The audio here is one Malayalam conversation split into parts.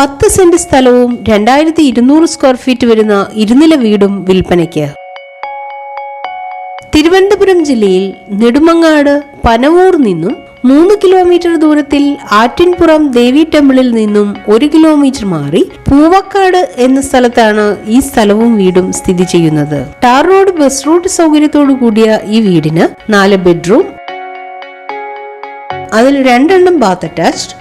10 സെന്റ് സ്ഥലവും 2200 സ്ക്വയർ ഫീറ്റ് വരുന്ന ഇരുനില വീടും വിൽപ്പനയ്ക്ക്. തിരുവനന്തപുരം ജില്ലയിൽ നെടുമങ്ങാട് പനവൂർ നിന്നും 3 കിലോമീറ്റർ ദൂരത്തിൽ ആറ്റിൻപുറം ദേവി ടെമ്പിളിൽ നിന്നും 1 കിലോമീറ്റർ മാറി പൂവക്കാട് എന്ന സ്ഥലത്താണ് ഈ സ്ഥലവും വീടും സ്ഥിതി ചെയ്യുന്നത്. ടാർ റോഡ് ബസ് റൂട്ട് സൗകര്യത്തോടു കൂടിയ ഈ വീടിന് 4 ബെഡ്റൂം, അതിൽ 2 bath attached,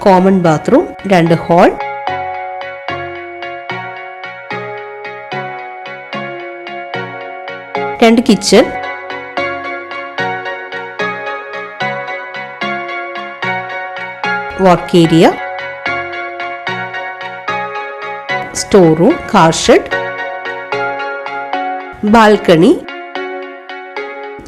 common bathroom, 2 hall, kitchen, work area, store room, car shed, balcony,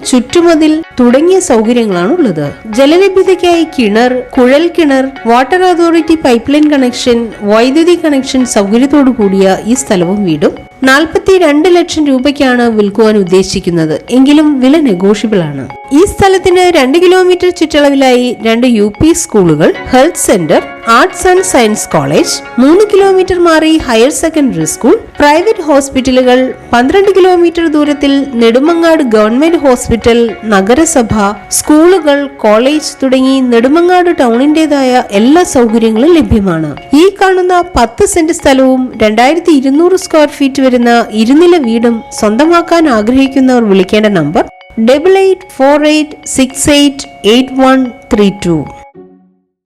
ചുറ്റുമതിൽ തുടങ്ങിയ സൗകര്യങ്ങളാണ് ഉള്ളത്. ജലലഭ്യതയ്ക്കായി കിണർ, കുഴൽ കിണർ, water authority pipeline connection, വൈദ്യുതി കണക്ഷൻ സൗകര്യത്തോടു കൂടിയ ഈ സ്ഥലവും വീടും 42 ലക്ഷം രൂപയ്ക്കാണ് വിൽക്കുവാൻ ഉദ്ദേശിക്കുന്നത്. എങ്കിലും വില നെഗോഷ്യബിൾ ആണ്. ഈ സ്ഥലത്തിന് 2 കിലോമീറ്റർ ചുറ്റളവിലായി 2 UP സ്കൂളുകൾ, health centre, arts and science college, 3 kilometre മാറി ഹയർ സെക്കൻഡറി സ്കൂൾ, പ്രൈവറ്റ് ഹോസ്പിറ്റലുകൾ, 12 കിലോമീറ്റർ ദൂരത്തിൽ നെടുമങ്ങാട് ഗവൺമെന്റ് ഹോസ്പിറ്റൽ, നഗരസഭ, സ്കൂളുകൾ, കോളേജ് തുടങ്ങി നെടുമങ്ങാട് ടൗണിന്റേതായ എല്ലാ സൗകര്യങ്ങളും ലഭ്യമാണ്. ഈ കാണുന്ന 10 സെന്റ് സ്ഥലവും 2200 സ്ക്വയർ ഫീറ്റ് വരുന്ന ഇരുനില വീടും സ്വന്തമാക്കാൻ ആഗ്രഹിക്കുന്നവർ വിളിക്കേണ്ട നമ്പർ 8848688132.